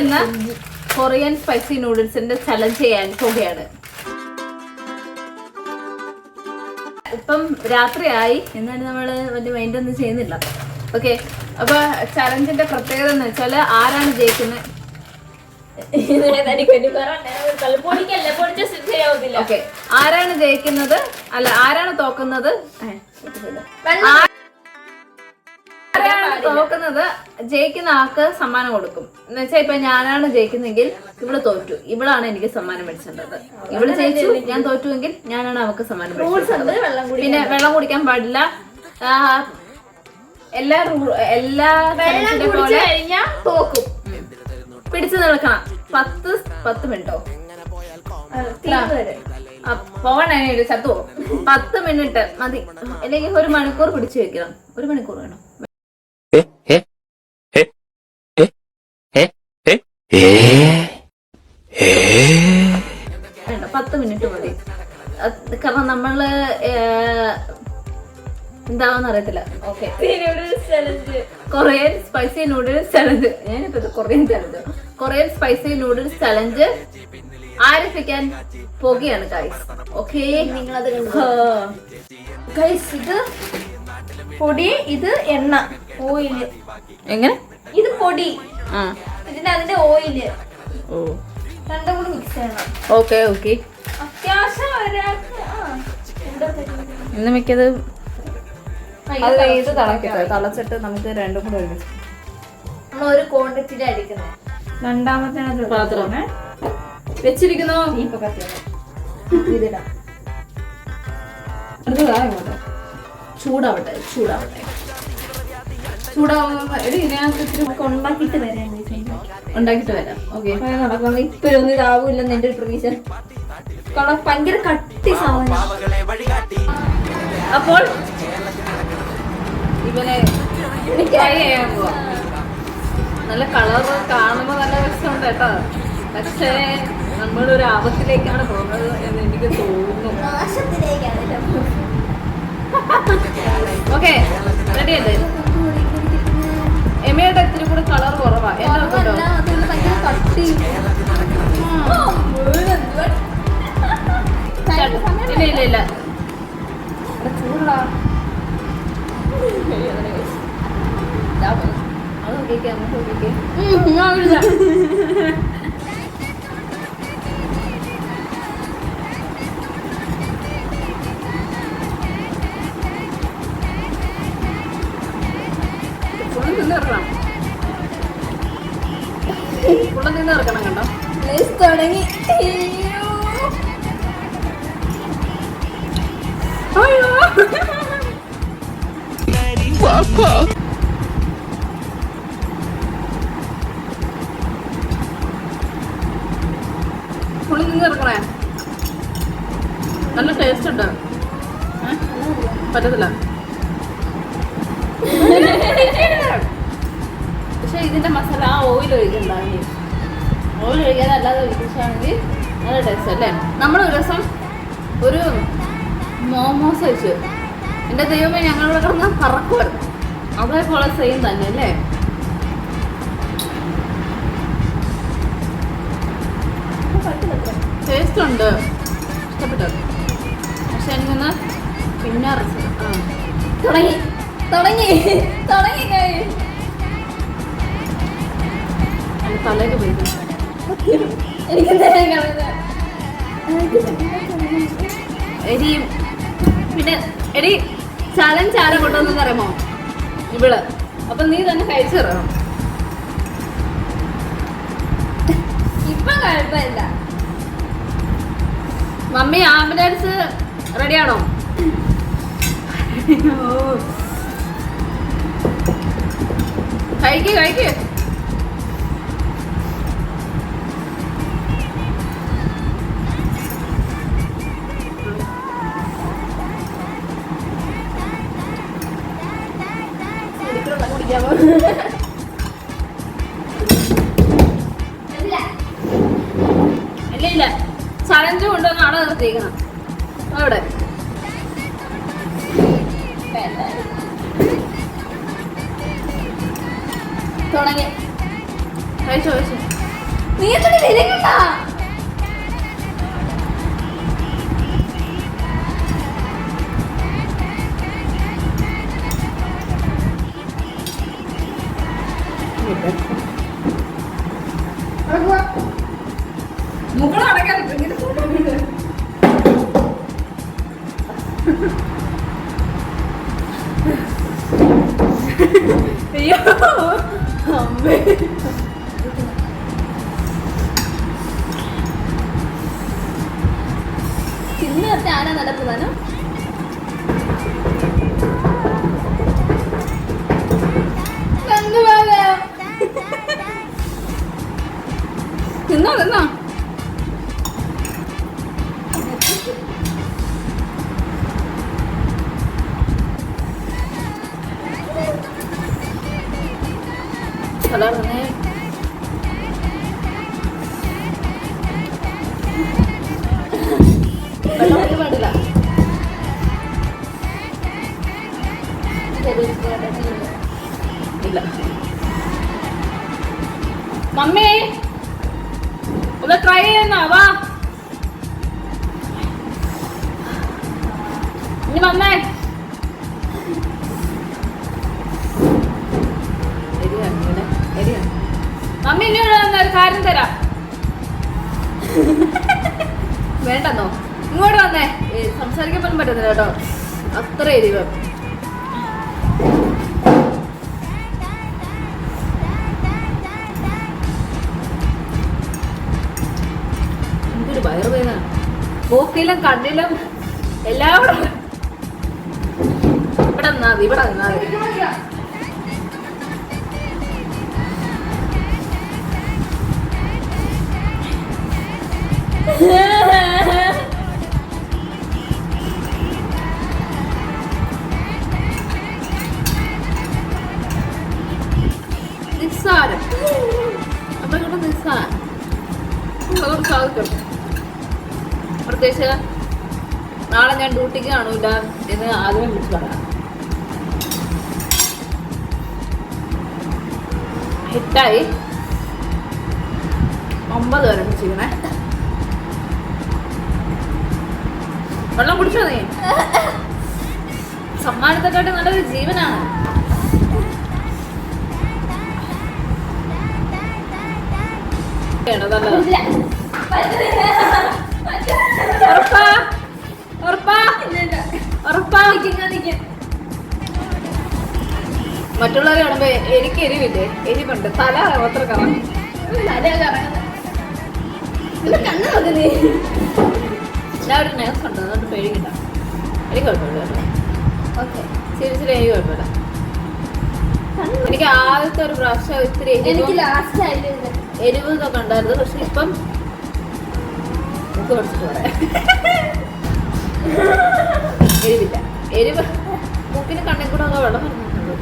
ഇന്ന് Korean spicy നൂഡിൽസിന്റെ challenge ചെയ്യാൻ പോവുകയാണ്. ഇപ്പം രാത്രിയായി, എന്നാലും നമ്മള് വലിയ മൈൻഡ് ഒന്നും ചെയ്യുന്നില്ല. ഓക്കെ, അപ്പൊ ചലഞ്ചിന്റെ പ്രത്യേകത എന്ന് വെച്ചാല് ആരാണ് ജയിക്കുന്നത്, ആരാണ് ജയിക്കുന്നത്, അല്ല ആരാണ് തോക്കുന്നത്, തോക്കുന്നത് ജയിക്കുന്ന ആൾക്ക് സമ്മാനം കൊടുക്കും. എന്ന് വെച്ചാൽ ഇപ്പൊ ഞാനാണ് ജയിക്കുന്നെങ്കിൽ ഇവിടെ തോറ്റു, ഇവളാണ് എനിക്ക് സമ്മാനം മേടിച്ചിട്ടുള്ളത്. ഇവിടെ ജയിച്ചു, ഞാൻ തോറ്റുവെങ്കിൽ ഞാനാണ് അവർക്ക് സമ്മാനം മേടിച്ചത്. പിന്നെ വെള്ളം കുടിക്കാൻ പാടില്ല. എല്ലാ പോലെ തോക്കും. പിടിച്ചു നിൽക്കണം. 10 മിനിറ്റോ പോവണേ, ചത്തു 10 മിനിറ്റ് മതി. അല്ലെങ്കിൽ 1 മണിക്കൂർ പിടിച്ചു വെക്കണം. 1 മണിക്കൂർ വേണം. 10 മിനിറ്റ് മതി. കാരണം നമ്മള് എന്താണെന്ന് അറിയത്തില്ല. Okay, Korean spicy noodles challenge. ഞാനിപ്പോ കൊറിയൻ സ്പൈസി നൂഡിൽസ് ചലഞ്ച് ആരംഭിക്കാൻ പോകുകയാണ് ഗൈസ്. ഓക്കെ, നിങ്ങളത് ഗൈസ്, ഇത് പൊടി, ഇത് എണ്ണ, ഓയില്. എങ്ങനെ? ഇത് പൊടി, ഇതിന്റെ അതിന്റെ ഓയില്. രണ്ടും കൂടി മിക്സ് ചെയ്യണം. ഓക്കെ ഓക്കെ, അത്യാവശ്യം ഇന്ന് മിക്കത് അത് ഇത് തിളച്ചിട്ട് നമുക്ക് രണ്ടും കൂടെ ഒരുമിച്ച് നമ്മൾ ഒരു ക്വാണ്ടിറ്റിയിൽ അടിക്കുന്നത്. രണ്ടാമത്തെ പാത്രം വെച്ചിരിക്കുന്നു. ഇപ്പൊ ഇതിടാം. ചൂടാവട്ടെ. ഉണ്ടാക്കിട്ട് വരാം. ഓക്കെ, നടക്കണം. ഇപ്പൊന്നും ഇതാവൂല്ലെന്ന് എന്റെ ട്രീഷൻ. ഭയങ്കര കട്ടി സാധനം. അപ്പോൾ ഇവനെ ട്രൈ ചെയ്യാൻ പോവാ. നല്ല കളർ കാണുമ്പോ നല്ല രസമുണ്ട് കേട്ടോ. പക്ഷേ നമ്മളൊരു ആപത്തിലേക്കാണ് പോകുന്നത് എന്ന് എനിക്ക് തോന്നുന്നു. ഓക്കെ, റെഡി അല്ലേ? എമയുടെ ഇത്തിരി കൂടെ കളർ കുറവാ. ഇല്ല ചൂടാ. ഫുള്ള് നിന്ന് ഇറക്കണം കണ്ടോ. തുടങ്ങി. പുളി നിന്ന് ഇറക്കണേ. നല്ല ടേസ്റ്റ് ഉണ്ട്. പറ്റത്തില്ല. പക്ഷെ ഇതിന്റെ മസാല ആ ഓയിൽ ഒഴിക്കണ്ടാണെങ്കിൽ, ഓയിൽ ഒഴിക്കാതെ അല്ലാതെ ഒഴിക്കുകയാണെങ്കിൽ നല്ല ടേസ്റ്റ് അല്ലേ. നമ്മൾ ഒരു ദിവസം ഒരു മോമോസ് വെച്ചു. എൻ്റെ ദൈവമേ, ഞങ്ങളിവിടെ കിടന്ന് പറക്കുമായിരുന്നു. അതേപോലെ സെയിം തന്നെ അല്ലേ. ടേസ്റ്റ് ഉണ്ട്, ഇഷ്ടപ്പെട്ടു. പക്ഷെ എനിക്കൊന്ന് പിന്നെ തുടങ്ങി തലേക്ക് പോയി. എരിയും. പിന്നെ എടി ചലഞ്ച് ആരെ കൊണ്ടുവന്നെന്ന് അറിയാമോ? ഇവള്. അപ്പൊ നീ തന്നെ കഴിച്ചു തരണം. ഇപ്പം കുഴപ്പമില്ല. മമ്മി, ആംബുലൻസ് റെഡിയാണോ? കഴിക്ക്. ഇല്ല, ചലഞ്ച് കൊണ്ടുവന്ന് അവിടെ നിർത്തിക്കണം. അവിടെ തുടങ്ങി കഴിച്ചോ. നീ എന്തിനാ വിലകണ്ട? മുകള അടക്കാൻ അയ്യോ അമ്മേ തിന്ന് കത്തി ആരാ നടക്കുന്നതിനും തിന്നോ തിന്നോ കളറിനെ വെള്ളം പാടില്ല. ഇല്ല മമ്മി ഒന്ന് ട്രൈ ചെയ്യുന്ന വാ ഇനി വന്നേ. മമ്മി ഇനി ഒരു കാര്യം തരാം. വേണ്ടെന്നോ? ഇങ്ങോട്ട് വന്നേ. സംസാരിക്കാൻ പോലും പറ്റുന്നില്ല കേട്ടോ, അത്ര എരിവ്. എന്തൊരു വയറുവേദന, മൂക്കിലും കണ്ണിലും എല്ലാം കൂടെ. ഇവിടെ നിന്നാ ഇവിടെ നിന്നാ നിസ്സാരം. അപ്പൊ ഇവിടെ നിസ്സാരം അതുകൊണ്ട് സാധിക്കും. പ്രത്യേകിച്ച് നാളെ ഞാൻ ഡ്യൂട്ടിക്ക് കാണൂല എന്ന് ആദ്യമേ വിളിച്ചു പറയാം. ഹിറ്റായി 9 വരെ ചെയ്യണേ. വെള്ളം കുടിച്ചോ നീ? സമ്മാനത്തെക്കാട്ട് നല്ലൊരു ജീവനാണ്. മറ്റുള്ളവരെ കാണുമ്പോ എനിക്ക് എരിവില്ലേ? എരിവുണ്ട്, തല അത്ര കറങ്ങും. ഞാൻ ഒരു നേഴ്സ് ഉണ്ട്, അതുകൊണ്ട് പേടിക്കണ്ട. എനിക്ക് കുഴപ്പമില്ല കേട്ടോ. ഓക്കെ സീരിയസ്ലി എനിക്ക് കുഴപ്പമില്ല. എനിക്ക് ആദ്യത്തെ ഒരു പ്രാവശ്യം ഇത്തിരി എരിവ് ഇതൊക്കെ ഉണ്ടായിരുന്നു. പക്ഷെ ഇപ്പം നമുക്ക് പഠിച്ചിട്ട് പറയാം, എരിവില്ല. എരിവ് മൂക്കിന് കണ്ണിൽ കൂടെ ഒക്കെ വെള്ളം പറഞ്ഞിട്ടുണ്ട്.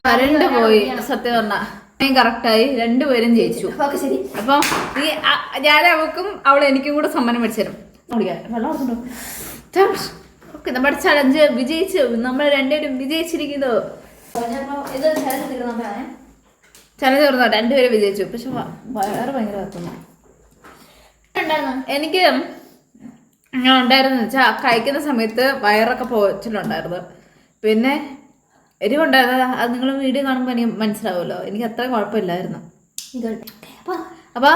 കരണ്ട് പോയി. സത്യം പറഞ്ഞ കറക്റ്റായി, രണ്ടുപേരും ജയിച്ചു. അപ്പൊ ഈ ഞാൻ അവക്കും അവൾ എനിക്കും കൂടെ സമ്മാനം മേടിച്ചു തരും. ഓക്കെ, നമ്മുടെ ചലഞ്ച് വിജയിച്ചു. നമ്മൾ രണ്ടുപേരും വിജയിച്ചിരിക്കുന്നു. ചലഞ്ച് തുറന്നോ, രണ്ടുപേരും വിജയിച്ചു. പക്ഷെ വയറ് ഭയങ്കര കത്തുന്നു. എനിക്ക് അങ്ങനെ ഉണ്ടായിരുന്നു വെച്ചാൽ കഴിക്കുന്ന സമയത്ത് വയറൊക്കെ പോച്ചിട്ടുണ്ടായിരുന്നു. പിന്നെ എരിവുണ്ടായിരുന്നു. അത് നിങ്ങൾ വീഡിയോ കാണുമ്പോൾ എനിക്ക് മനസ്സിലാവുമല്ലോ. എനിക്ക് അത്ര കുഴപ്പമില്ലായിരുന്നു. അപ്പൊ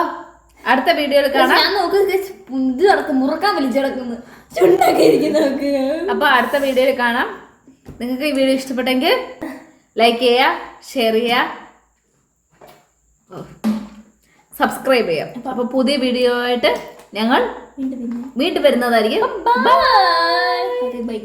അടുത്ത വീഡിയോയിൽ കാണാം. മുറുക്കാൻ വലിച്ചടക്കുന്നു. അപ്പൊ അടുത്ത വീഡിയോയിൽ കാണാം. നിങ്ങൾക്ക് ഈ വീഡിയോ ഇഷ്ടപ്പെട്ടെങ്കിൽ ലൈക്ക് ചെയ്യുക, ഷെയർ ചെയ്യുക, സബ്സ്ക്രൈബ് ചെയ്യാം. അപ്പൊ പുതിയ വീഡിയോ ആയിട്ട് ഞങ്ങൾ വീണ്ടും വരുന്നതായിരിക്കും. ബൈ.